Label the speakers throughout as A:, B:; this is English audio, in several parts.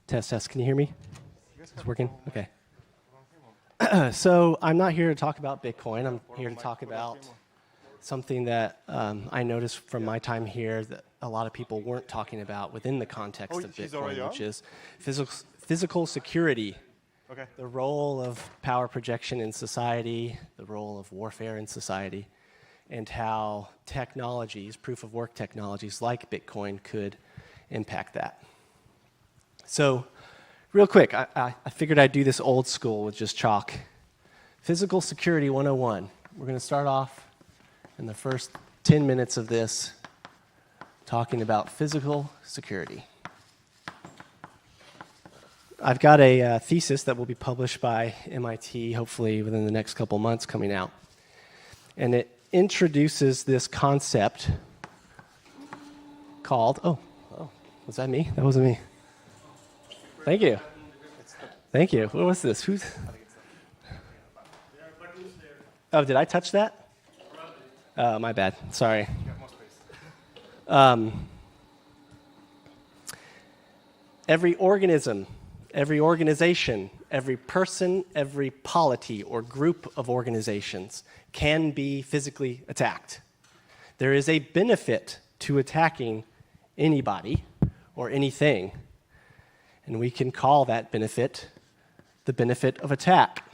A: Test, test. Can you hear me? It's working? Okay. So I'm not here to talk about Bitcoin. I'm here to talk about something that I noticed from my time here that a lot of people weren't talking about within the context of Bitcoin, which is physical security.
B: Okay.
A: The role of power projection in society, the role of warfare in society, and how technologies, proof-of-work technologies like Bitcoin could impact that. So real quick, I figured I'd do this old school with just chalk. Physical Security 101. We're going to start off in the first 10 minutes of this talking about physical security. I've got a thesis that will be published by MIT, hopefully within the next couple months coming out. And it introduces this concept called, oh, was that me? That wasn't me. Thank you. Thank you. What was this? Who's? Oh, did I touch that? Oh, my bad. Sorry. Every organism, every organization, every person, every polity or group of organizations can be physically attacked. There is a benefit to attacking anybody or anything, and we can call that benefit the benefit of attack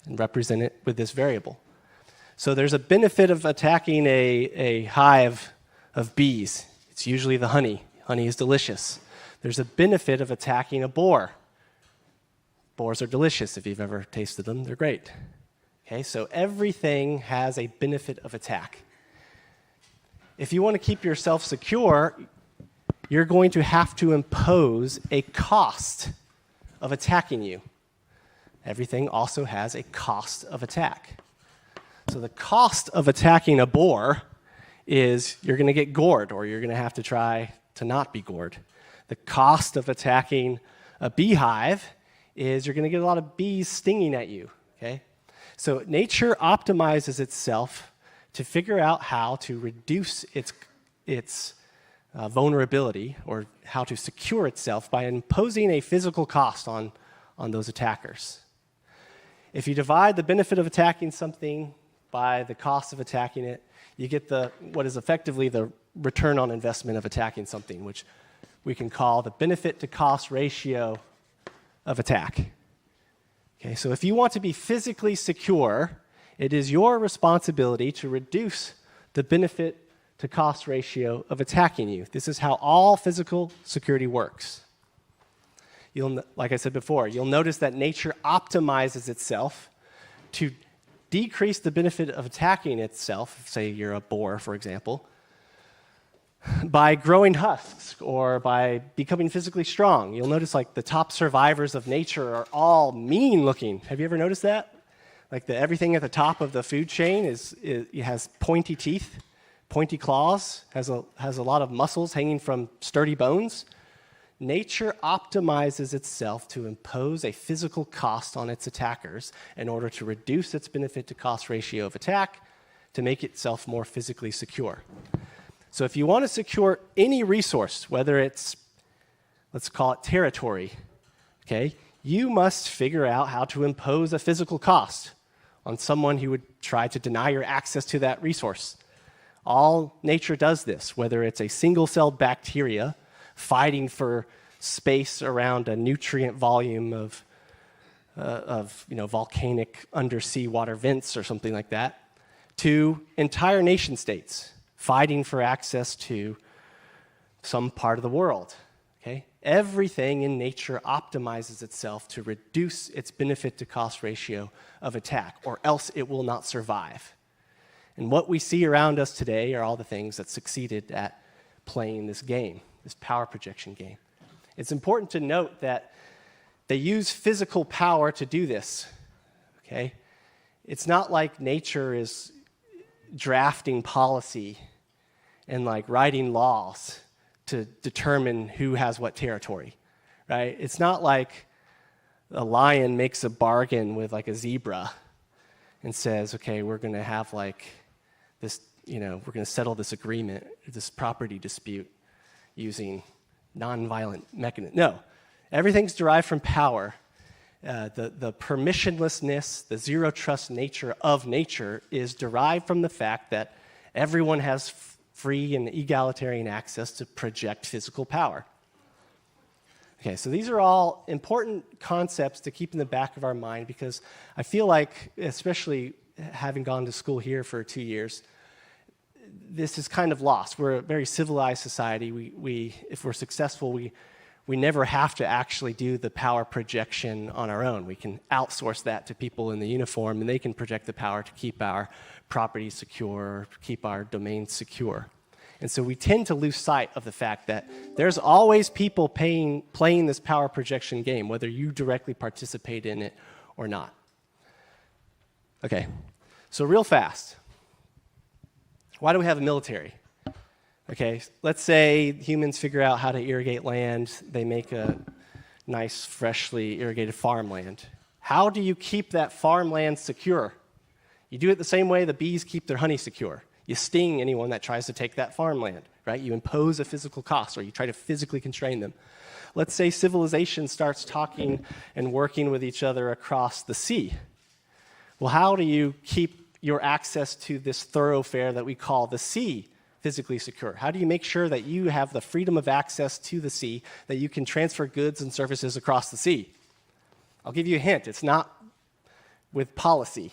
A: and represent it with this variable. So there's a benefit of attacking a hive of bees. It's usually the honey. Honey is delicious. There's a benefit of attacking a boar. Boars are delicious. If you've ever tasted them, they're great. Okay, so everything has a benefit of attack. If you want to keep yourself secure, you're going to have to impose a cost of attacking you. Everything also has a cost of attack. So the cost of attacking a boar is you're going to get gored, or you're going to have to try to not be gored. The cost of attacking a beehive is you're going to get a lot of bees stinging at you. Okay? So nature optimizes itself to figure out how to reduce its vulnerability, or how to secure itself by imposing a physical cost on those attackers. If you divide the benefit of attacking something by the cost of attacking it, you get what is effectively the return on investment of attacking something, which we can call the benefit to cost ratio of attack. Okay, so if you want to be physically secure, it is your responsibility to reduce the benefit to cost ratio of attacking you. This is how all physical security works. Like I said before, you'll notice that nature optimizes itself to decrease the benefit of attacking itself, say you're a boar, for example, by growing husks or by becoming physically strong. You'll notice like the top survivors of nature are all mean looking. Have you ever noticed that? Like everything at the top of the food chain has pointy teeth, pointy claws, has a lot of muscles hanging from sturdy bones. Nature optimizes itself to impose a physical cost on its attackers in order to reduce its benefit to cost ratio of attack to make itself more physically secure. So if you want to secure any resource, whether it's, let's call it territory, okay, you must figure out how to impose a physical cost on someone who would try to deny your access to that resource. All nature does this, whether it's a single-celled bacteria fighting for space around a nutrient volume of volcanic undersea water vents or something like that, to entire nation states fighting for access to some part of the world. Okay? Everything in nature optimizes itself to reduce its benefit to cost ratio of attack, or else it will not survive. And what we see around us today are all the things that succeeded at playing this game, this power projection game. It's important to note that they use physical power to do this, okay? It's not like nature is drafting policy and like writing laws to determine who has what territory, right? It's not like a lion makes a bargain with like a zebra and says, okay, we're going to have like this, we're going to settle this agreement, this property dispute using nonviolent mechanism. No, Everything's derived from power. The permissionlessness, the zero trust nature of nature is derived from the fact that everyone has free and egalitarian access to project physical power. Okay, so these are all important concepts to keep in the back of our mind because I feel like, especially having gone to school here for 2 years, this is kind of lost. We're a very civilized society. If we're successful, we never have to actually do the power projection on our own. We can outsource that to people in the uniform, and they can project the power to keep our property secure, keep our domains secure. And so we tend to lose sight of the fact that there's always people playing this power projection game, whether you directly participate in it or not. Okay, so real fast. Why do we have a military? Okay, let's say humans figure out how to irrigate land. They make a nice, freshly irrigated farmland. How do you keep that farmland secure? You do it the same way the bees keep their honey secure. You sting anyone that tries to take that farmland, right? You impose a physical cost, or you try to physically constrain them. Let's say civilization starts talking and working with each other across the sea. Well, how do you keep your access to this thoroughfare that we call the sea physically secure? How do you make sure that you have the freedom of access to the sea, that you can transfer goods and services across the sea? I'll give you a hint. It's not with policy.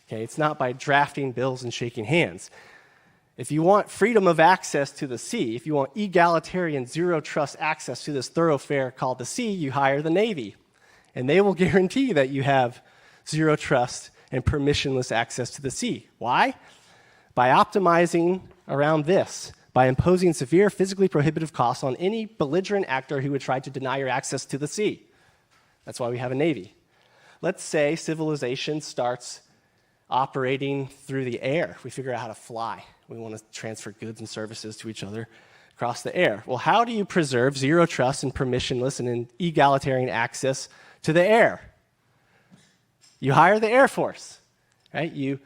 A: Okay, it's not by drafting bills and shaking hands. If you want freedom of access to the sea, if you want egalitarian, zero-trust access to this thoroughfare called the sea, you hire the Navy. And they will guarantee that you have zero trust and permissionless access to the sea. Why? By optimizing around this, by imposing severe physically prohibitive costs on any belligerent actor who would try to deny your access to the sea. That's why we have a Navy. Let's say civilization starts operating through the air. We figure out how to fly. We want to transfer goods and services to each other across the air. Well, how do you preserve zero trust and permissionless and egalitarian access to the air? You hire the Air Force, right? You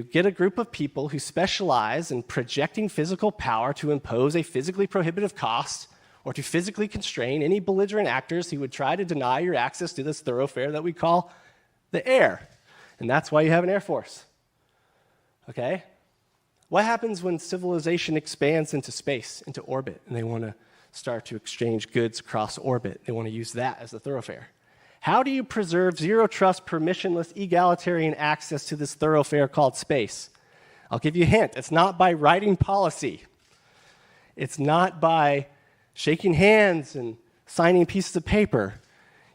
A: get a group of people who specialize in projecting physical power to impose a physically prohibitive cost or to physically constrain any belligerent actors who would try to deny your access to this thoroughfare that we call the air. And that's why you have an Air Force. Okay? What happens when civilization expands into space, into orbit, and they want to start to exchange goods across orbit? They want to use that as the thoroughfare. How do you preserve zero trust, permissionless, egalitarian access to this thoroughfare called space? I'll give you a hint. It's not by writing policy. It's not by shaking hands and signing pieces of paper.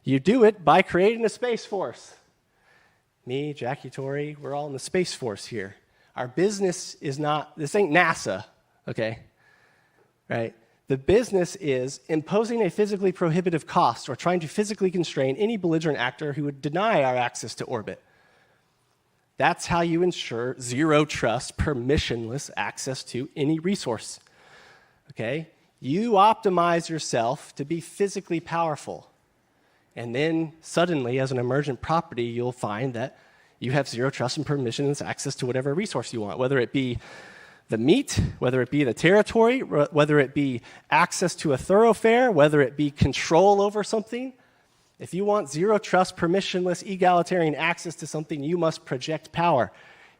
A: You do it by creating a space force. Me, Jackie, Tori, we're all in the Space Force here. Our business is not, this ain't NASA, okay? Right? The business is imposing a physically prohibitive cost or trying to physically constrain any belligerent actor who would deny our access to orbit. That's how you ensure zero trust, permissionless access to any resource, okay? You optimize yourself to be physically powerful. And then suddenly, as an emergent property, you'll find that you have zero trust and permissionless access to whatever resource you want, whether it be the meat, whether it be the territory, whether it be access to a thoroughfare, whether it be control over something. If you want zero trust, permissionless, egalitarian access to something, you must project power.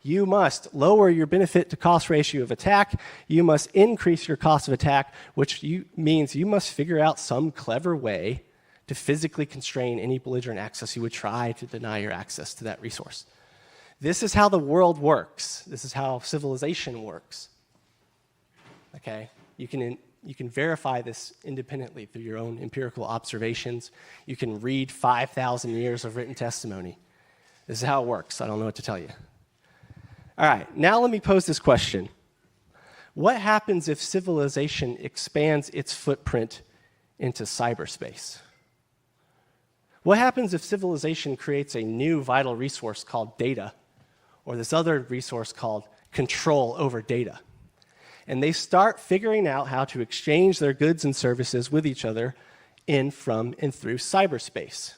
A: You must lower your benefit to cost ratio of attack. You must increase your cost of attack, which means you must figure out some clever way to physically constrain any belligerent access who would try to deny your access to that resource. This is how the world works. This is how civilization works. Okay? You can verify this independently through your own empirical observations. You can read 5,000 years of written testimony. This is how it works. I don't know what to tell you. All right, now let me pose this question. What happens if civilization expands its footprint into cyberspace? What happens if civilization creates a new vital resource called data, or this other resource called control over data? And they start figuring out how to exchange their goods and services with each other in, from, and through cyberspace.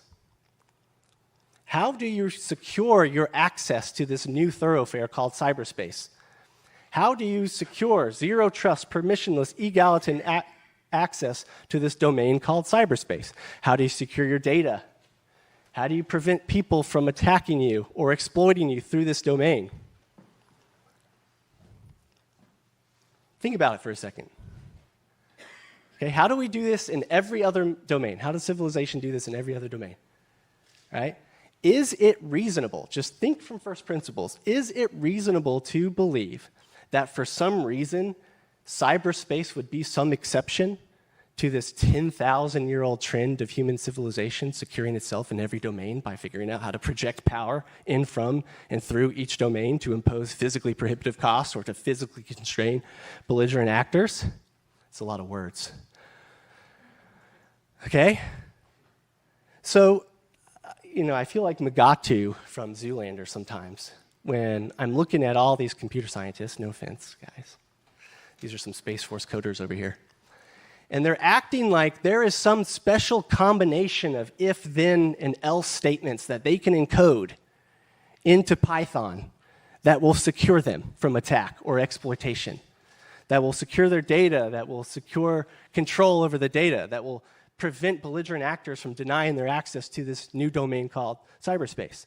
A: How do you secure your access to this new thoroughfare called cyberspace? How do you secure zero trust, permissionless, egalitarian access to this domain called cyberspace? How do you secure your data? How do you prevent people from attacking you or exploiting you through this domain? Think about it for a second. Okay, how do we do this in every other domain? How does civilization do this in every other domain? Right? Is it reasonable, just think from first principles, is it reasonable to believe that for some reason cyberspace would be some exception to this 10,000-year-old trend of human civilization securing itself in every domain by figuring out how to project power in, from, and through each domain to impose physically prohibitive costs or to physically constrain belligerent actors? It's a lot of words. Okay? So, I feel like Mugatu from Zoolander sometimes when I'm looking at all these computer scientists, no offense, guys. These are some Space Force coders over here. And they're acting like there is some special combination of if, then, and else statements that they can encode into Python that will secure them from attack or exploitation, that will secure their data, that will secure control over the data, that will prevent belligerent actors from denying their access to this new domain called cyberspace.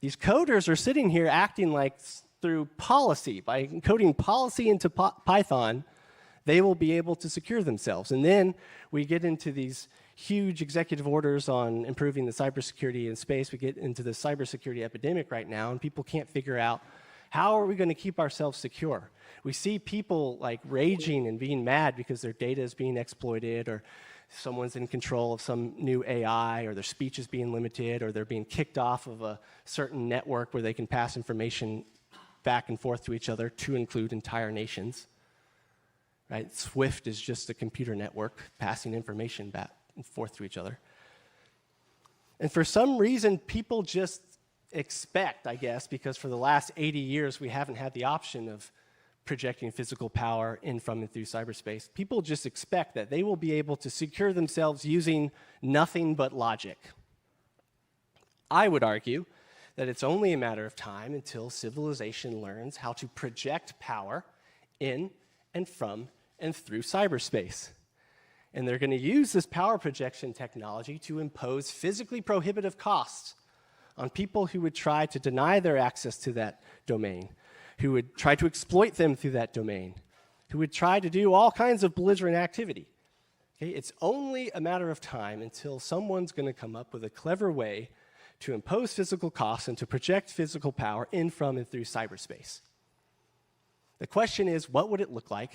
A: These coders are sitting here acting like through policy, by encoding policy into Python, they will be able to secure themselves. And then we get into these huge executive orders on improving the cybersecurity in space. We get into the cybersecurity epidemic right now, and people can't figure out how are we going to keep ourselves secure. We see people like raging and being mad because their data is being exploited, or someone's in control of some new AI, or their speech is being limited, or they're being kicked off of a certain network where they can pass information back and forth to each other, to include entire nations. Right? Swift is just a computer network passing information back and forth to each other. And for some reason, people just expect, I guess, because for the last 80 years we haven't had the option of projecting physical power in, from, and through cyberspace. People just expect that they will be able to secure themselves using nothing but logic. I would argue that it's only a matter of time until civilization learns how to project power in and from and through cyberspace. And they're going to use this power projection technology to impose physically prohibitive costs on people who would try to deny their access to that domain, who would try to exploit them through that domain, who would try to do all kinds of belligerent activity. Okay? It's only a matter of time until someone's going to come up with a clever way to impose physical costs and to project physical power in, from, and through cyberspace. The question is, what would it look like?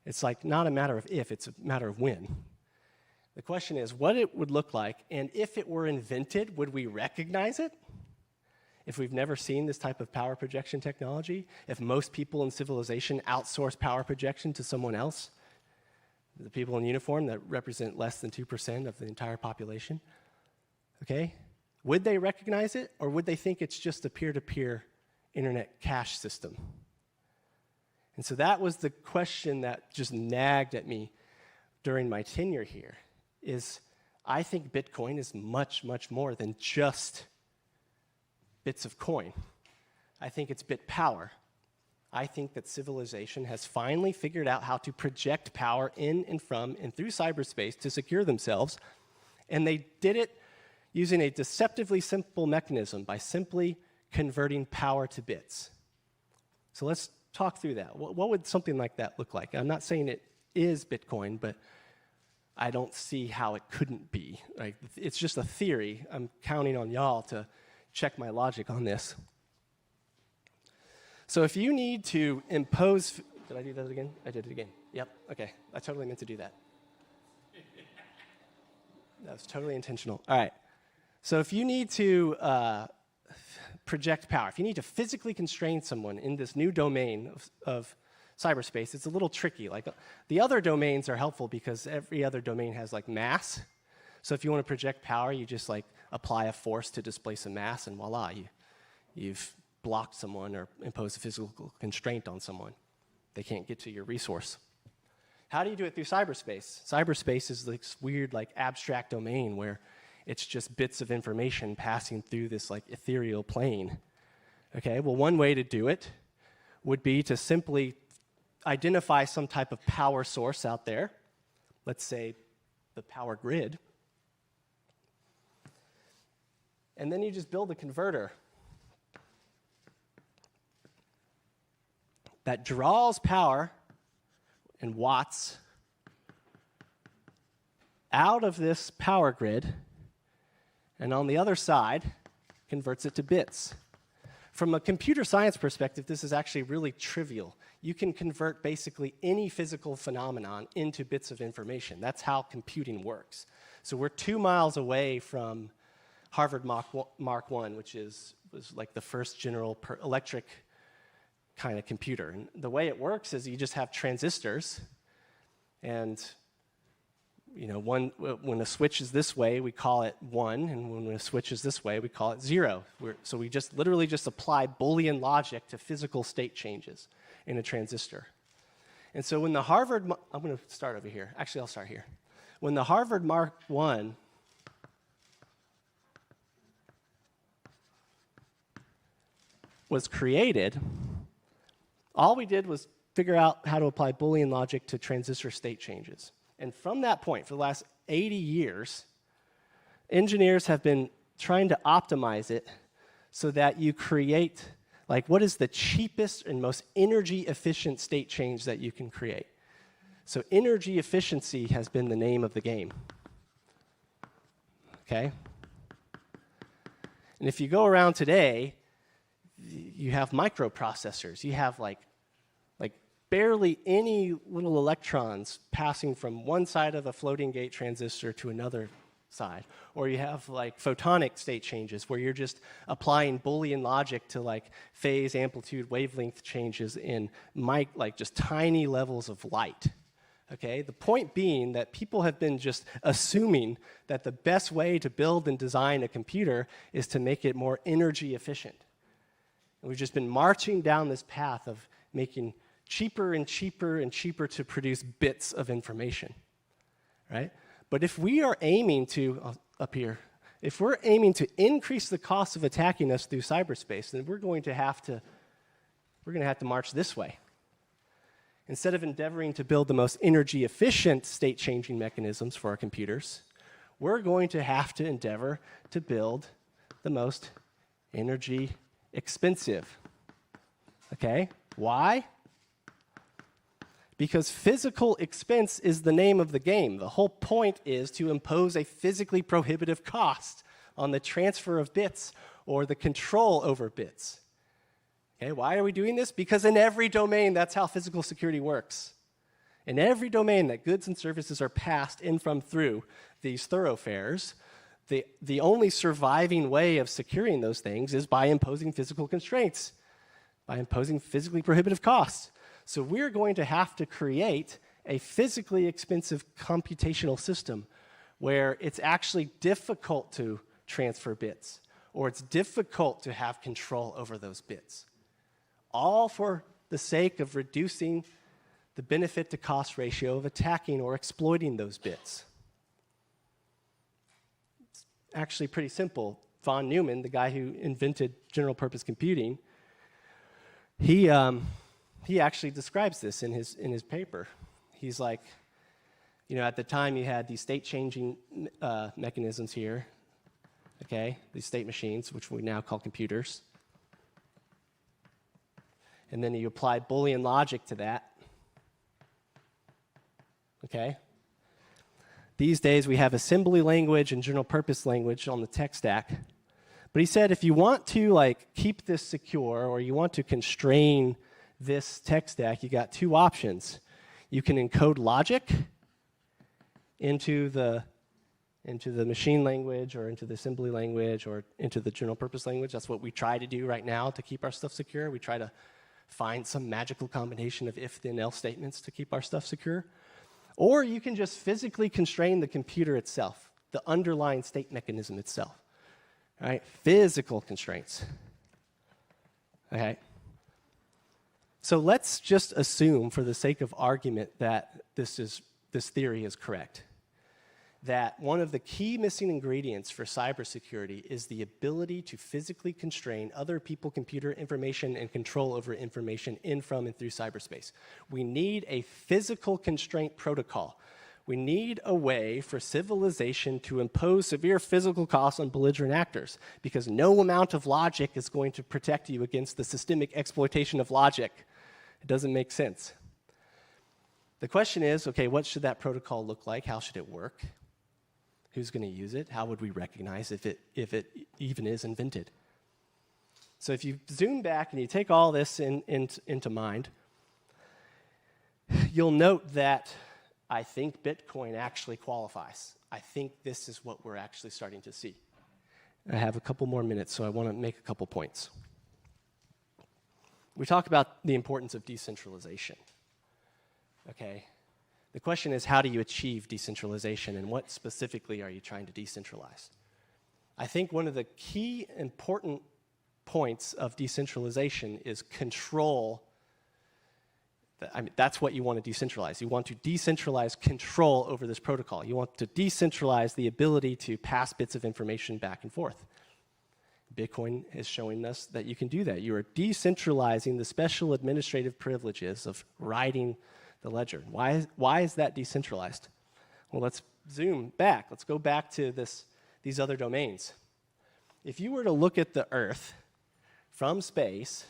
A: It's like not a matter of if, it's a matter of when. The question is what it would look like, and if it were invented, would we recognize it? If we've never seen this type of power projection technology, if most people in civilization outsource power projection to someone else, the people in uniform that represent less than 2% of the entire population, okay? Would they recognize it, or would they think it's just a peer-to-peer internet cash system? And so that was the question that just nagged at me during my tenure here, is I think Bitcoin is much, much more than just bits of coin. I think it's bit power. I think that civilization has finally figured out how to project power in and from and through cyberspace to secure themselves, and they did it using a deceptively simple mechanism by simply converting power to bits. So let's talk through that. What would something like that look like? I'm not saying it is Bitcoin, but I don't see how it couldn't be. Like, it's just a theory. I'm counting on y'all to check my logic on this. So if you need to impose, did I do that again? I did it again. Yep, okay. I totally meant to do that. That was totally intentional. All right. So if you need to project power, if you need to physically constrain someone in this new domain of cyberspace, it's a little tricky. Like the other domains are helpful because every other domain has like mass. So if you want to project power, you just like apply a force to displace a mass, and voila, you've blocked someone or imposed a physical constraint on someone. They can't get to your resource. How do you do it through cyberspace? Cyberspace is this weird, like, abstract domain where it's just bits of information passing through this, like, ethereal plane. Okay, well, one way to do it would be to simply identify some type of power source out there, let's say the power grid, and then you just build a converter that draws power in watts out of this power grid, and on the other side, converts it to bits. From a computer science perspective, this is actually really trivial. You can convert basically any physical phenomenon into bits of information. That's how computing works. So we're 2 miles away from Harvard Mark I, which was like the first general electric kind of computer. And the way it works is you just have transistors, and when a switch is this way, we call it 1, and when a switch is this way, we call it 0. So we just literally just apply Boolean logic to physical state changes in a transistor. And so when the Harvard, I'm going to start over here. Actually, I'll start here. When the Harvard Mark I was created, all we did was figure out how to apply Boolean logic to transistor state changes. And from that point, for the last 80 years, engineers have been trying to optimize it so that you create, like, what is the cheapest and most energy efficient state change that you can create? So energy efficiency has been the name of the game. Okay? And if you go around today, you have microprocessors. You have like barely any little electrons passing from one side of a floating gate transistor to another side. Or you have like photonic state changes where you're just applying Boolean logic to like phase, amplitude, wavelength changes in like just tiny levels of light. Okay? The point being that people have been just assuming that the best way to build and design a computer is to make it more energy efficient. And we've just been marching down this path of making cheaper and cheaper and cheaper to produce bits of information, right? But if we are aiming to, up here, if we're aiming to increase the cost of attacking us through cyberspace, then we're going to have to march this way. Instead of endeavoring to build the most energy efficient state changing mechanisms for our computers, we're going to have to endeavor to build the most energy expensive. Okay? Why? Because physical expense is the name of the game. The whole point is to impose a physically prohibitive cost on the transfer of bits or the control over bits. Okay, why are we doing this? Because in every domain, that's how physical security works. In every domain that goods and services are passed in from through these thoroughfares, the only surviving way of securing those things is by imposing physical constraints, by imposing physically prohibitive costs. So we're going to have to create a physically expensive computational system where it's actually difficult to transfer bits, or it's difficult to have control over those bits, all for the sake of reducing the benefit to cost ratio of attacking or exploiting those bits. It's actually pretty simple. Von Neumann, the guy who invented general purpose computing, he actually describes this in his paper. He's like, at the time you had these state-changing mechanisms here, okay, these state machines, which we now call computers. And then you apply Boolean logic to that, okay? These days we have assembly language and general-purpose language on the tech stack. But he said if you want to keep this secure or you want to constrain this tech stack, you got two options. You can encode logic into the machine language or into the assembly language or into the general purpose language. That's what we try to do right now to keep our stuff secure. We try to find some magical combination of if then else statements to keep our stuff secure. Or you can just physically constrain the computer itself, the underlying state mechanism itself. All right? Physical constraints. Okay? So let's just assume, for the sake of argument, that this theory is correct. that one of the key missing ingredients for cybersecurity is the ability to physically constrain other people, computer information, and control over information in, from, and through cyberspace. We need a physical constraint protocol. We need a way for civilization to impose severe physical costs on belligerent actors, because no amount of logic is going to protect you against the systemic exploitation of logic. It doesn't make sense. The question is, okay, what should that protocol look like? How should it work? Who's going to use it? How would we recognize if it even is invented? So if you zoom back and you take all this into mind, you'll note that I think Bitcoin actually qualifies. I think this is what we're actually starting to see. I have a couple more minutes, so I want to make a couple points. We talk about the importance of decentralization. Okay? The question is, how do you achieve decentralization, and what specifically are you trying to decentralize? I think one of the key important points of decentralization is control. I mean, that's what you want to decentralize. You want to decentralize control over this protocol. You want to decentralize the ability to pass bits of information back and forth. Bitcoin is showing us that you can do that. You are decentralizing the special administrative privileges of writing the ledger. Why is that decentralized? Well, let's zoom back. Let's go back to these other domains. If you were to look at the Earth from space,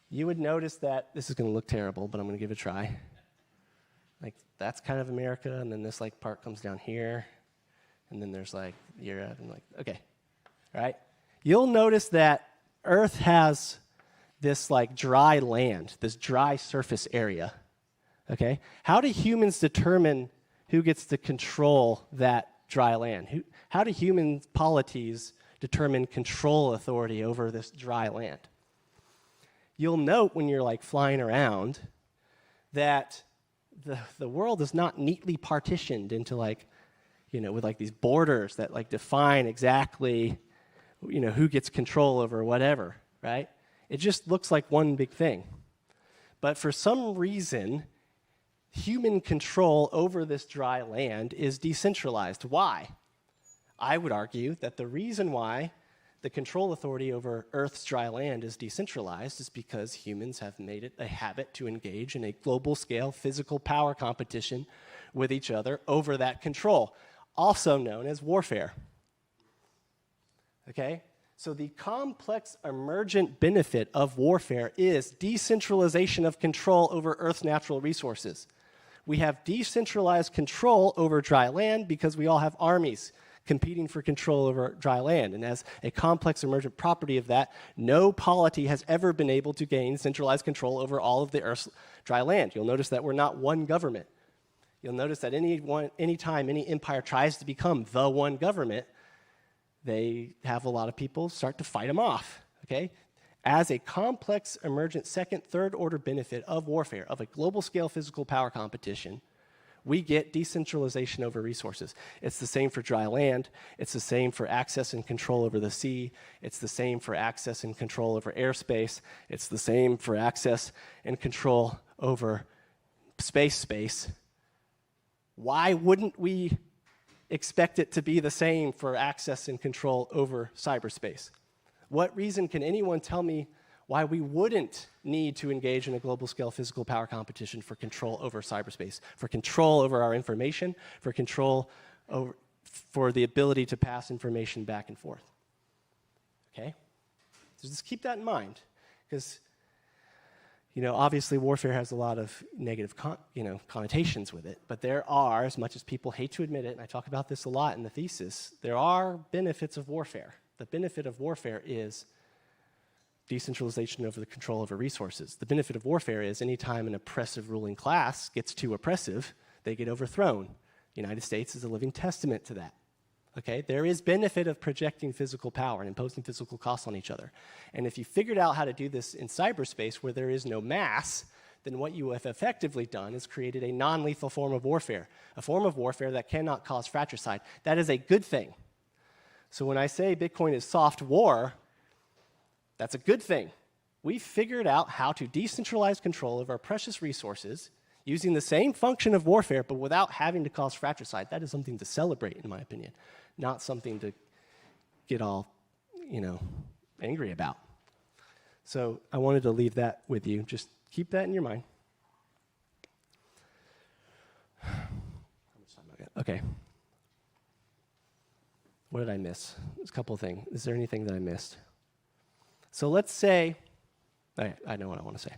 A: you would notice that this is going to look terrible, but I'm going to give it a try. Like, that's kind of America, and then this like part comes down here, and then there's like Europe, and like, okay, all right? You'll notice that Earth has this like dry land, this dry surface area, okay? How do humans determine who gets to control that dry land? How do human polities determine control authority over this dry land? You'll note when you're like flying around that the world is not neatly partitioned into like, you know, with like these borders that like define exactly, you know, who gets control over whatever, right? It just looks like one big thing. But for some reason, human control over this dry land is decentralized. Why? I would argue that the reason why the control authority over Earth's dry land is decentralized is because humans have made it a habit to engage in a global scale physical power competition with each other over that control, also known as warfare. Okay? So the complex emergent benefit of warfare is decentralization of control over Earth's natural resources. We have decentralized control over dry land because we all have armies competing for control over dry land. And as a complex emergent property of that, no polity has ever been able to gain centralized control over all of the Earth's dry land. You'll notice that we're not one government. You'll notice that any time any empire tries to become the one government, they have a lot of people start to fight them off, okay? As a complex emergent second, third order benefit of warfare, of a global scale physical power competition, we get decentralization over resources. It's the same for dry land. It's the same for access and control over the sea. It's the same for access and control over airspace. It's the same for access and control over space. Why wouldn't we expect it to be the same for access and control over cyberspace? What reason can anyone tell me why we wouldn't need to engage in a global scale physical power competition for control over cyberspace, for control over our information, for control over, for the ability to pass information back and forth? Okay? So just keep that in mind, because, you know, obviously warfare has a lot of negative connotations with it, but there are, as much as people hate to admit it, and I talk about this a lot in the thesis, there are benefits of warfare. The benefit of warfare is decentralization over the control over resources. The benefit of warfare is anytime an oppressive ruling class gets too oppressive, they get overthrown. The United States is a living testament to that. Okay? There is benefit of projecting physical power and imposing physical costs on each other. And if you figured out how to do this in cyberspace where there is no mass, then what you have effectively done is created a non-lethal form of warfare, a form of warfare that cannot cause fratricide. That is a good thing. So when I say Bitcoin is soft war, that's a good thing. We figured out how to decentralize control of our precious resources using the same function of warfare, but without having to cause fratricide. That is something to celebrate, in my opinion, not something to get all, angry about. So I wanted to leave that with you. Just keep that in your mind. Okay. What did I miss? There's a couple of things. Is there anything that I missed? So let's say, I know what I want to say.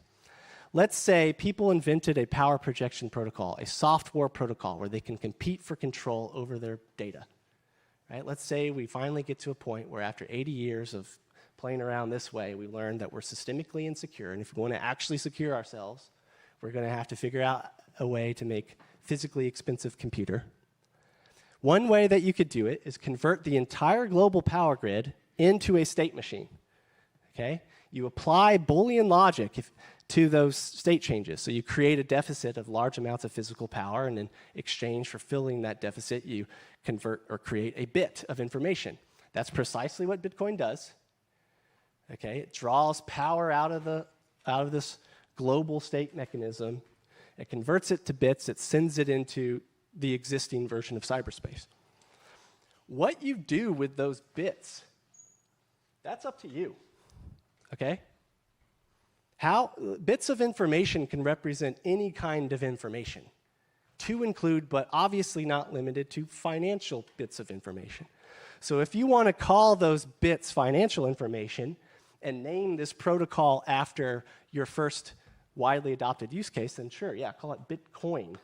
A: Let's say people invented a power projection protocol, a Softwar protocol, where they can compete for control over their data. Right? Let's say we finally get to a point where after 80 years of playing around this way, we learn that we're systemically insecure, and if we want to actually secure ourselves, we're going to have to figure out a way to make physically expensive computer. One way that you could do it is convert the entire global power grid into a state machine. Okay? You apply Boolean logic to those state changes. So you create a deficit of large amounts of physical power, and in exchange for filling that deficit, you convert or create a bit of information. That's precisely what Bitcoin does. Okay? It draws power out of this global state mechanism. It converts it to bits. It sends it into the existing version of cyberspace. What you do with those bits, that's up to you. Okay? Bits of information can represent any kind of information, to include, but obviously not limited to, financial bits of information. So if you want to call those bits financial information and name this protocol after your first widely adopted use case, then sure, yeah, call it Bitcoin.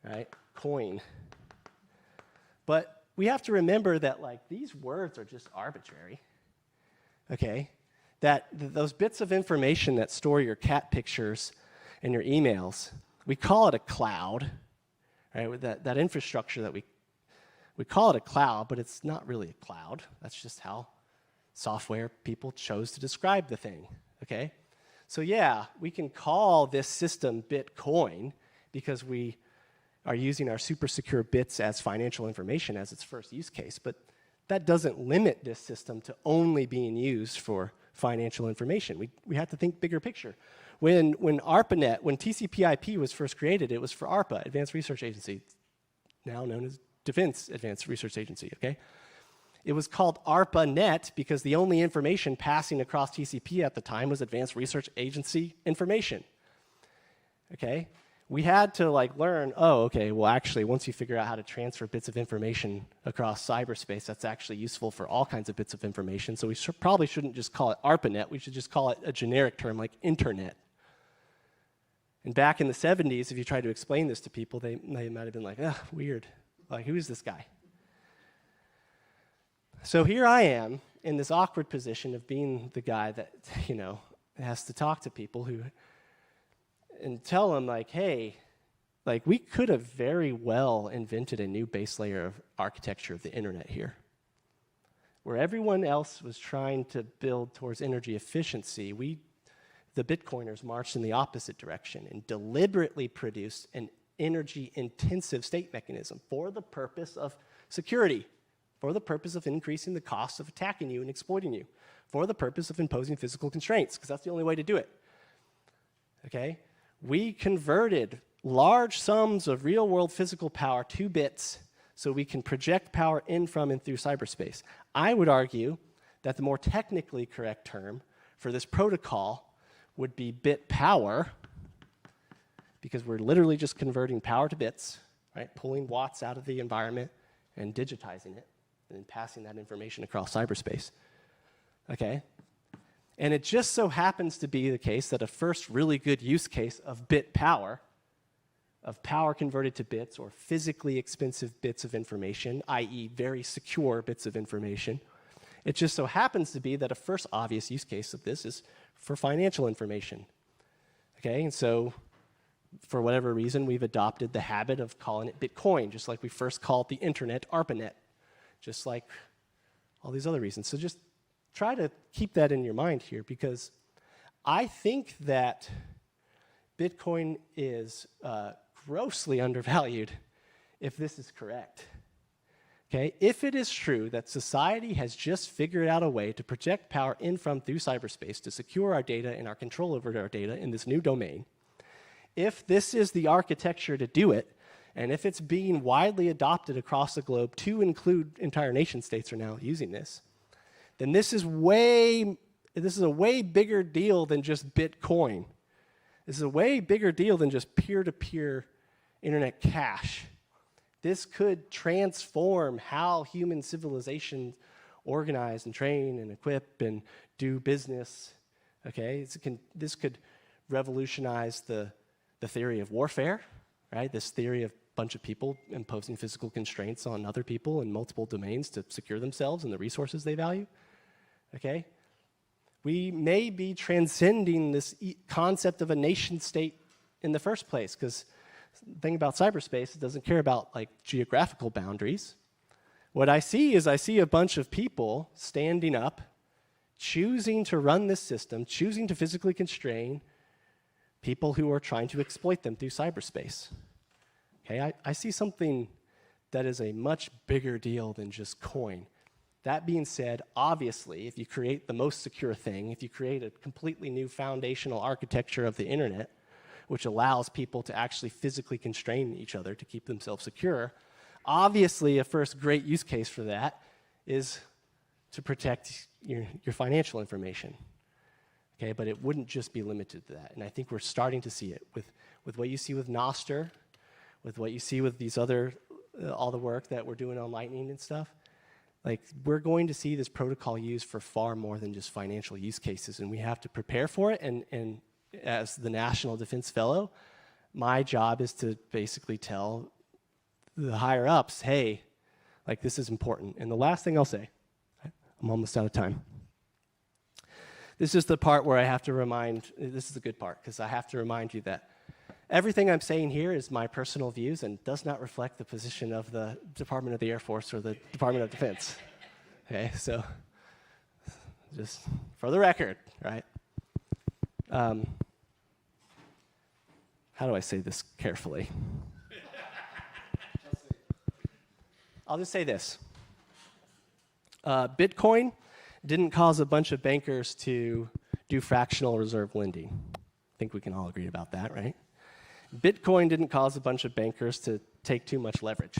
A: Right? Coin. But we have to remember that these words are just arbitrary. Okay? That those bits of information that store your cat pictures and your emails, we call it a cloud. Right? With that infrastructure that we call it a cloud, but it's not really a cloud. That's just how software people chose to describe the thing. Okay? So yeah, we can call this system Bitcoin because we are using our super secure bits as financial information as its first use case, but that doesn't limit this system to only being used for financial information. We have to think bigger picture. When ARPANET, when TCP/IP was first created, it was for ARPA, Advanced Research Agency, now known as Defense Advanced Research Agency, okay? It was called ARPANET because the only information passing across TCP at the time was Advanced Research Agency information, okay? We had to learn, actually, once you figure out how to transfer bits of information across cyberspace, that's actually useful for all kinds of bits of information. So we probably shouldn't just call it ARPANET. We should just call it a generic term like Internet. And back in the 70s, if you tried to explain this to people, they might have been like, weird. Who is this guy? So here I am in this awkward position of being the guy that, has to talk to people and tell them, hey, we could have very well invented a new base layer of architecture of the internet here. Where everyone else was trying to build towards energy efficiency, the Bitcoiners, marched in the opposite direction and deliberately produced an energy-intensive state mechanism for the purpose of security, for the purpose of increasing the cost of attacking you and exploiting you, for the purpose of imposing physical constraints, because that's the only way to do it. Okay? We converted large sums of real-world physical power to bits so we can project power in from and through cyberspace. I would argue that the more technically correct term for this protocol would be bit power, because we're literally just converting power to bits, right? Pulling watts out of the environment and digitizing it, and then passing that information across cyberspace. Okay? And it just so happens to be the case that a first really good use case of bit power, of power converted to bits or physically expensive bits of information, i.e. very secure bits of information, it just so happens to be that a first obvious use case of this is for financial information. Okay, and so for whatever reason, we've adopted the habit of calling it Bitcoin, just like we first called the internet ARPANET, just like all these other reasons. So just try to keep that in your mind here, because I think that Bitcoin is grossly undervalued if this is correct. Okay? If it is true that society has just figured out a way to project power in from through cyberspace to secure our data and our control over our data in this new domain, If this is the architecture to do it, and if it's being widely adopted across the globe to include entire nation states are now using this, then this is a way bigger deal than just Bitcoin. This is a way bigger deal than just peer-to-peer internet cash. This could transform how human civilization organize and train and equip and do business. Okay, this could revolutionize the theory of warfare, right? This theory of a bunch of people imposing physical constraints on other people in multiple domains to secure themselves and the resources they value. Okay, we may be transcending this concept of a nation state in the first place, because the thing about cyberspace, it doesn't care about like geographical boundaries. What I see is a bunch of people standing up, choosing to run this system, choosing to physically constrain people who are trying to exploit them through cyberspace. Okay, I see something that is a much bigger deal than just coin. That being said, obviously, if you create the most secure thing, if you create a completely new foundational architecture of the internet, which allows people to actually physically constrain each other to keep themselves secure, obviously a first great use case for that is to protect your financial information. Okay, but it wouldn't just be limited to that. And I think we're starting to see it with what you see with Nostr, with what you see with these other, all the work that we're doing on Lightning and stuff. Like, we're going to see this protocol used for far more than just financial use cases, and we have to prepare for it. And as the National Defense Fellow, my job is to basically tell the higher ups, hey, like, this is important. And the last thing I'll say, I'm almost out of time. This is the part where I have to remind, this is the good part, because I have to remind you that everything I'm saying here is my personal views and does not reflect the position of the Department of the Air Force or the Department of Defense. Okay, so just for the record, right? How do I say this carefully? I'll just say this. Bitcoin didn't cause a bunch of bankers to do fractional reserve lending. I think we can all agree about that, right? Bitcoin didn't cause a bunch of bankers to take too much leverage.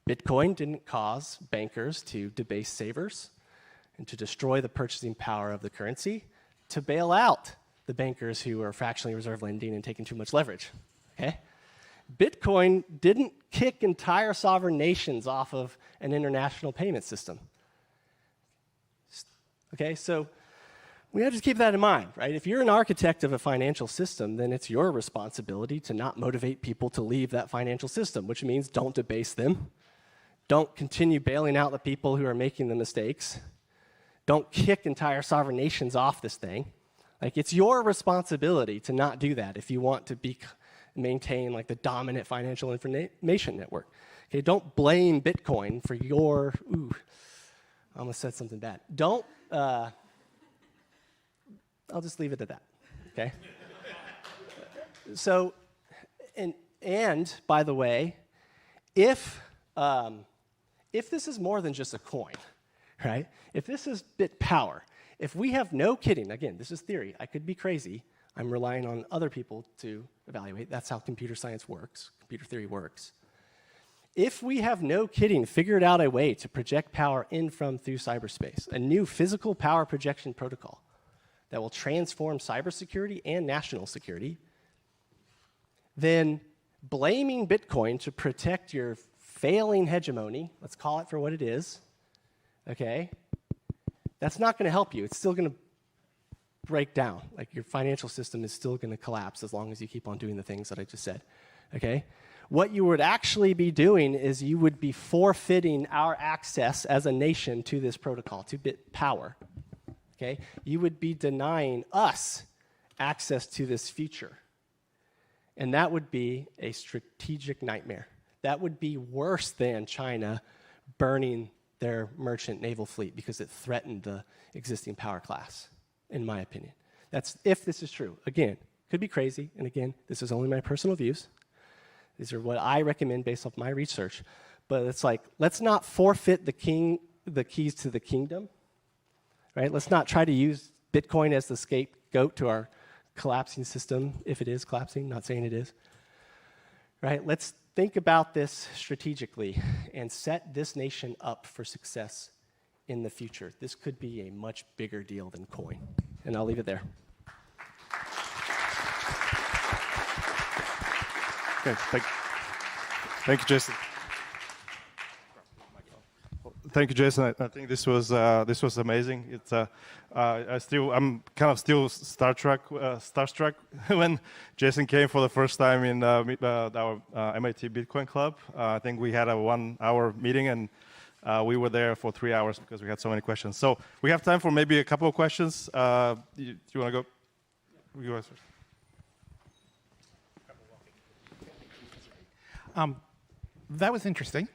A: Bitcoin didn't cause bankers to debase savers and to destroy the purchasing power of the currency, to bail out the bankers who are fractionally reserve lending and taking too much leverage, okay? Bitcoin didn't kick entire sovereign nations off of an international payment system. Okay, so we have to keep that in mind, right? If you're an architect of a financial system, then it's your responsibility to not motivate people to leave that financial system, which means don't debase them. Don't continue bailing out the people who are making the mistakes. Don't kick entire sovereign nations off this thing. Like, it's your responsibility to not do that if you want to maintain like the dominant financial information network. Okay, don't blame Bitcoin for your, I almost said something bad. Don't, I'll just leave it at that, okay? So, and by the way, if this is more than just a coin, right? If this is bit power, if we have no kidding, again, this is theory, I could be crazy, I'm relying on other people to evaluate, that's how computer science works, computer theory works. If we have no kidding figured out a way to project power in from through cyberspace, a new physical power projection protocol that will transform cybersecurity and national security, then blaming Bitcoin to protect your failing hegemony, let's call it for what it is, okay, that's not going to help you. It's still going to break down. Like, your financial system is still going to collapse as long as you keep on doing the things that I just said, okay? What you would actually be doing is you would be forfeiting our access as a nation to this protocol, to bit power, okay? You would be denying us access to this future. And that would be a strategic nightmare. That would be worse than China burning their merchant naval fleet because it threatened the existing power class, in my opinion. That's if this is true. Again, could be crazy, and again, this is only my personal views. These are what I recommend based off my research. But it's like, let's not forfeit the keys to the kingdom, right? Let's not try to use Bitcoin as the scapegoat to our collapsing system, if it is collapsing, not saying it is. Right? Let's think about this strategically and set this nation up for success in the future. This could be a much bigger deal than coin. And I'll leave it there.
B: Okay, thank you, Jason. Thank you, Jason. I think this was amazing. It's I'm kind of still starstruck when Jason came for the first time in our MIT Bitcoin Club. I think we had a 1-hour meeting, and we were there for 3 hours because we had so many questions. So we have time for maybe a couple of questions. You want to go? You go first.
C: That was interesting.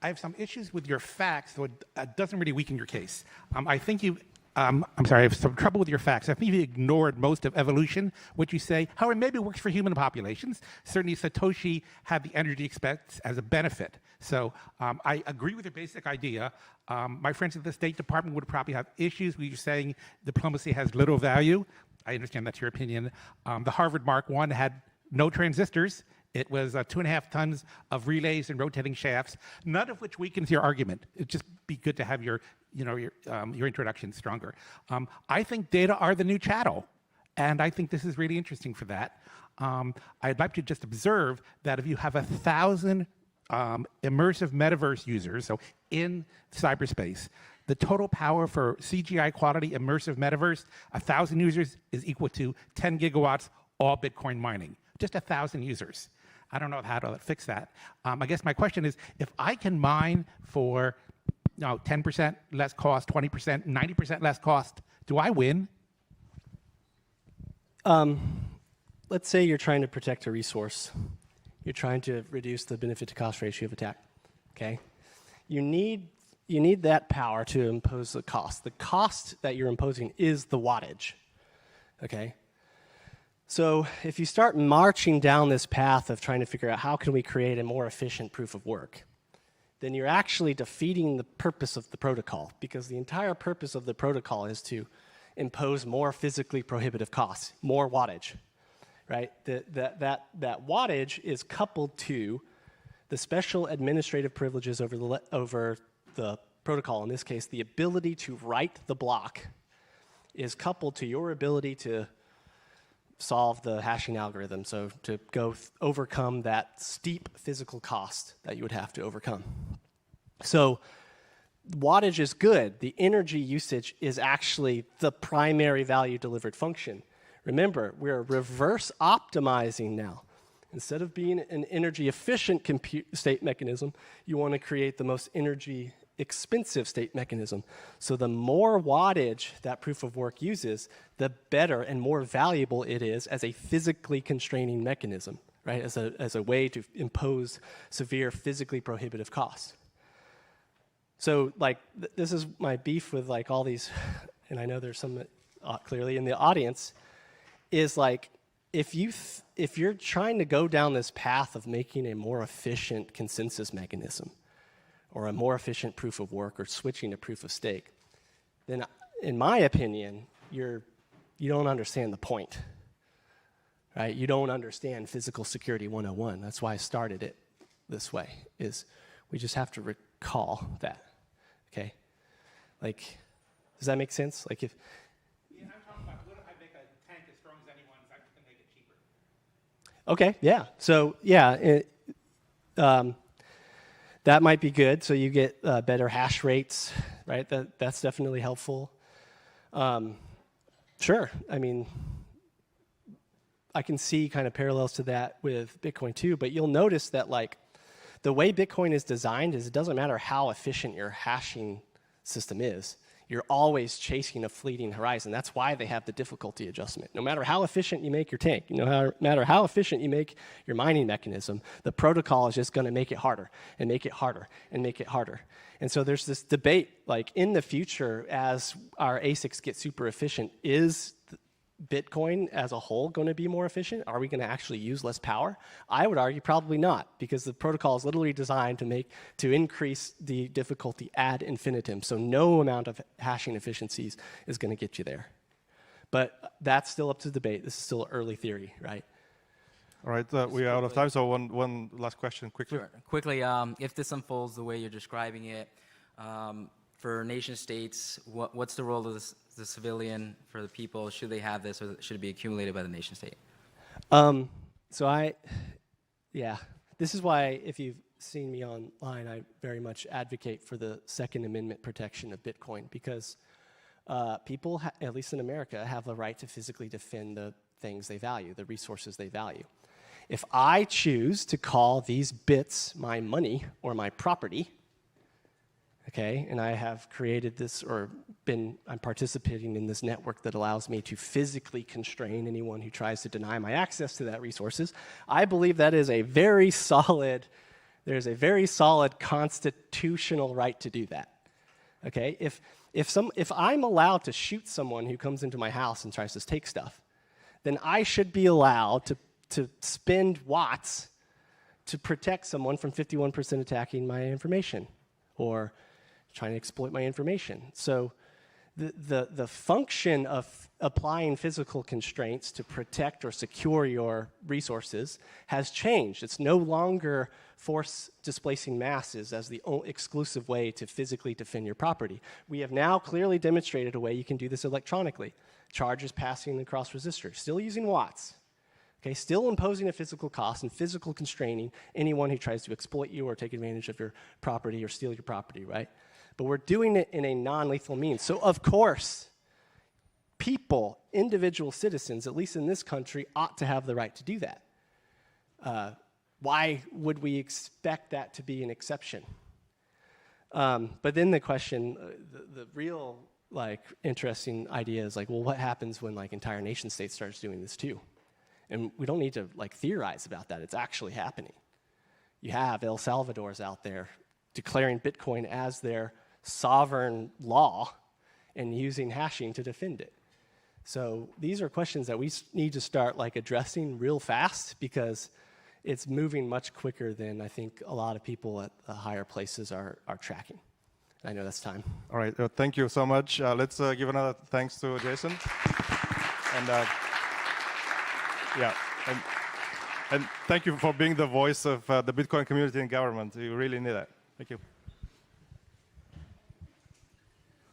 C: I have some issues with your facts, so it doesn't really weaken your case. I think you, I'm sorry, I have some trouble with your facts. I think you ignored most of evolution, what you say. However, maybe it works for human populations. Certainly, Satoshi had the energy expense as a benefit. So I agree with your basic idea. My friends at the State Department would probably have issues with you saying diplomacy has little value. I understand that's your opinion. The Harvard Mark I had no transistors. It was 2.5 tons of relays and rotating shafts, none of which weakens your argument. It'd just be good to have your introduction stronger. I think data are the new chattel, and I think this is really interesting for that. I'd like to just observe that if you have 1,000 immersive metaverse users, so in cyberspace, the total power for CGI quality immersive metaverse, 1,000 users is equal to 10 gigawatts, all Bitcoin mining. Just 1,000 users. I don't know how to fix that. I guess my question is, if I can mine for 10% less cost, 20%, 90% less cost, do I win?
A: Let's say you're trying to protect a resource. You're trying to reduce the benefit to cost ratio of attack. Okay? You need that power to impose the cost. The cost that you're imposing is the wattage. Okay? So if you start marching down this path of trying to figure out how can we create a more efficient proof of work, then you're actually defeating the purpose of the protocol, because the entire purpose of the protocol is to impose more physically prohibitive costs, more wattage, right? That wattage is coupled to the special administrative privileges over the protocol. In this case, the ability to write the block is coupled to your ability to solve the hashing algorithm, so to go overcome that steep physical cost that you would have to overcome. So wattage is good. The energy usage is actually the primary value delivered function. Remember, we're reverse optimizing now. Instead of being an energy efficient compute state mechanism, you want to create the most energy expensive state mechanism. So the more wattage that proof of work uses, the better and more valuable it is as a physically constraining mechanism, right? As a way to impose severe physically prohibitive costs. So like this is my beef with like all these, and I know there's some clearly in the audience, is like if you're trying to go down this path of making a more efficient consensus mechanism, or a more efficient proof of work, or switching to proof of stake, then in my opinion, you don't understand the point, right? You don't understand physical security 101. That's why I started it this way, is we just have to recall that, okay? Like, does that make sense? Like if...
C: Yeah, I'm talking about what if I make a tank as strong as anyone's, I can make it cheaper.
A: Okay, yeah. So, yeah, that might be good, so you get better hash rates, right? That's definitely helpful. Sure, I mean, I can see kind of parallels to that with Bitcoin too, but you'll notice that like the way Bitcoin is designed is it doesn't matter how efficient your hashing system is. You're always chasing a fleeting horizon. That's why they have the difficulty adjustment. No matter how efficient you make your tank, no matter how efficient you make your mining mechanism, the protocol is just going to make it harder and make it harder and make it harder. And so there's this debate, like in the future, as our ASICs get super efficient, is Bitcoin as a whole going to be more efficient? Are we going to actually use less power? I would argue probably not, because the protocol is literally designed to increase the difficulty ad infinitum. So no amount of hashing efficiencies is going to get you there. But that's still up to debate. This is still early theory, right?
B: All right, we are out of time, so one last question quickly.
D: Sure. Quickly, if this unfolds the way you're describing it, for nation states, what's the role of the civilian for the people? Should they have this, or should it be accumulated by the nation state?
A: This is why, if you've seen me online, I very much advocate for the Second Amendment protection of Bitcoin, because people, at least in America, have the right to physically defend the things they value, the resources they value. If I choose to call these bits my money or my property, okay, and I have created this, or I'm participating in this network that allows me to physically constrain anyone who tries to deny my access to that resources, I believe that is a very solid, there's a very solid constitutional right to do that. Okay, if I'm allowed to shoot someone who comes into my house and tries to take stuff, then I should be allowed to spend watts to protect someone from 51% attacking my information or trying to exploit my information. So the function of applying physical constraints to protect or secure your resources has changed. It's no longer force displacing masses as the exclusive way to physically defend your property. We have now clearly demonstrated a way you can do this electronically. Charges passing across resistors, still using watts. Okay, still imposing a physical cost and physical constraining anyone who tries to exploit you or take advantage of your property or steal your property, right? But we're doing it in a non-lethal means. So of course, people, individual citizens, at least in this country, ought to have the right to do that. Why would we expect that to be an exception? But then the question, the real interesting idea is well, what happens when entire nation state starts doing this too? And we don't need to theorize about that. It's actually happening. You have El Salvador's out there declaring Bitcoin as their sovereign law and using hashing to defend it. So these are questions that we need to start addressing real fast, because it's moving much quicker than I think a lot of people at the higher places are tracking. I know that's time.
B: All right, thank you so much. Let's give another thanks to Jason. And and thank you for being the voice of the Bitcoin community in government. You really need that. Thank you.